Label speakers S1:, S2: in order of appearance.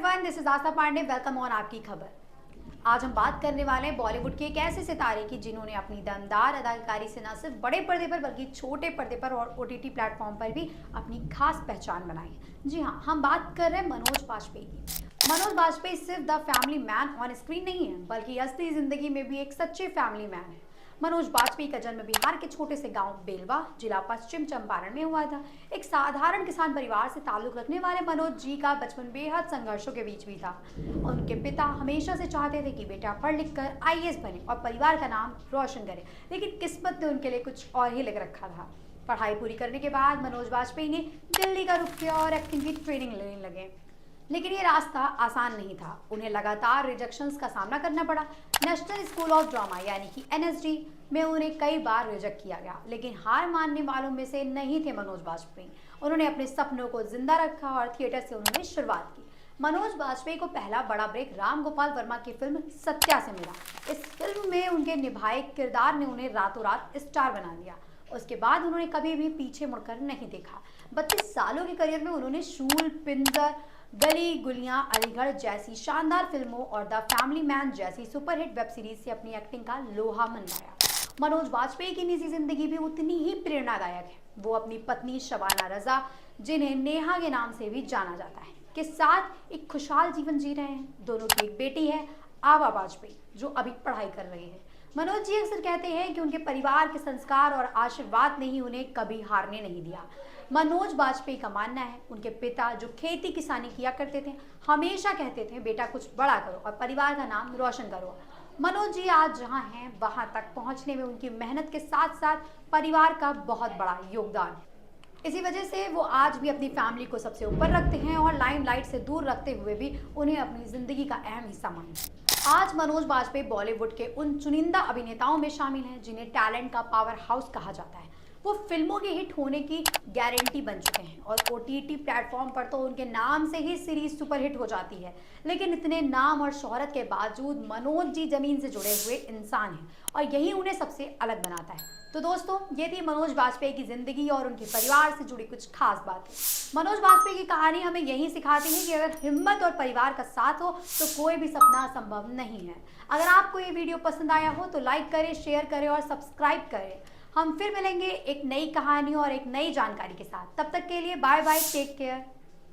S1: Everyone, this is Aastha Pandey. Welcome on आपकी खबर। आज हम बात करने वाले हैं बॉलीवुड के एक ऐसे सितारे की जिन्होंने अपनी दमदार अदाकारी से न सिर्फ बड़े पर्दे पर बल्कि छोटे पर्दे पर और ओटीटी प्लेटफॉर्म पर भी अपनी खास पहचान बनाई है। जी हाँ, हम बात कर रहे हैं मनोज बाजपेयी की। मनोज बाजपेयी सिर्फ the family man on screen नहीं है, बल्कि असली जिंदगी में भी एक सच्चे फैमिली मैन है। मनोज बाजपेयी का जन्म बिहार के छोटे से गांव बेलवा, जिला पश्चिम चंपारण में हुआ था। एक साधारण किसान परिवार से ताल्लुक रखने वाले मनोज जी का बचपन बेहद संघर्षों के बीच भी था। उनके पिता हमेशा से चाहते थे कि बेटा पढ़ लिख कर आईएएस बने और परिवार का नाम रोशन करे, लेकिन किस्मत ने उनके लिए कुछ और ही लिख रखा था। पढ़ाई पूरी करने के बाद मनोज बाजपेयी ने दिल्ली का रुख किया और एक्टिंग की ट्रेनिंग लेने लगे, लेकिन ये रास्ता आसान नहीं था। उन्हें लगातार रिजेक्शंस का सामना करना पड़ा। नेशनल स्कूल ऑफ ड्रामा यानी कि एनएसडी में उन्हें कई बार रिजेक्ट किया गया, लेकिन हार मानने वालों में से नहीं थे मनोज बाजपेयी। उन्होंने अपने सपनों को जिंदा रखा और थिएटर से उन्होंने शुरुआत की। मनोज बाजपेयी को पहला बड़ा ब्रेक राम गोपाल वर्मा की फिल्म सत्या से मिला। इस फिल्म में उनके निभाए किरदार ने उन्हें रातों रात स्टार बना दिया। उसके बाद उन्होंने कभी भी पीछे मुड़कर नहीं देखा। 32 सालों के करियर में उन्होंने शूल, पिंजर, गली गुलियां, अलीगढ़ जैसी शानदार फिल्मों और द फैमिली मैन जैसी सुपरहिट वेब सीरीज से अपनी एक्टिंग का लोहा मनवाया। मनोज बाजपेयी की निजी जिंदगी भी उतनी ही प्रेरणादायक है। वो अपनी पत्नी शबाना रजा, जिन्हें नेहा के नाम से भी जाना जाता है, के साथ एक खुशहाल जीवन जी रहे हैं। दोनों की एक बेटी है, आवा बाजपेयी, जो अभी पढ़ाई कर रही है। मनोज जी अक्सर कहते हैं कि उनके परिवार के संस्कार और आशीर्वाद ने ही उन्हें कभी हारने नहीं दिया। मनोज बाजपेयी का मानना है, उनके पिता जो खेती किसानी किया करते थे, हमेशा कहते थे बेटा कुछ बड़ा करो और परिवार का नाम रोशन करो। मनोज जी आज जहां हैं वहां तक पहुंचने में उनकी मेहनत के साथ साथ परिवार का बहुत बड़ा योगदान है। इसी वजह से वो आज भी अपनी फैमिली को सबसे ऊपर रखते हैं और लाइमलाइट से दूर रखते हुए भी उन्हें अपनी जिंदगी का अहम हिस्सा मानते हैं। आज मनोज बाजपेयी बॉलीवुड के उन चुनिंदा अभिनेताओं में शामिल हैं जिन्हें टैलेंट का पावर हाउस कहा जाता है। वो फिल्मों के हिट होने की गारंटी बन चुके हैं और ओटीटी प्लेटफॉर्म पर तो उनके नाम से ही सीरीज सुपरहिट हो जाती है। लेकिन इतने नाम और शोहरत के बावजूद मनोज जी जमीन से जुड़े हुए इंसान हैं और यही उन्हें सबसे अलग बनाता है। तो दोस्तों, ये थी मनोज बाजपेयी की जिंदगी और उनके परिवार से जुड़ी कुछ खास बातें। मनोज बाजपेयी की कहानी हमें यही सिखाती है कि अगर हिम्मत और परिवार का साथ हो तो कोई भी सपना असंभव नहीं है। अगर आपको ये वीडियो पसंद आया हो तो लाइक करें, शेयर करें और सब्सक्राइब करें। हम फिर मिलेंगे एक नई कहानी और एक नई जानकारी के साथ। तब तक के लिए बाय बाय, टेक केयर।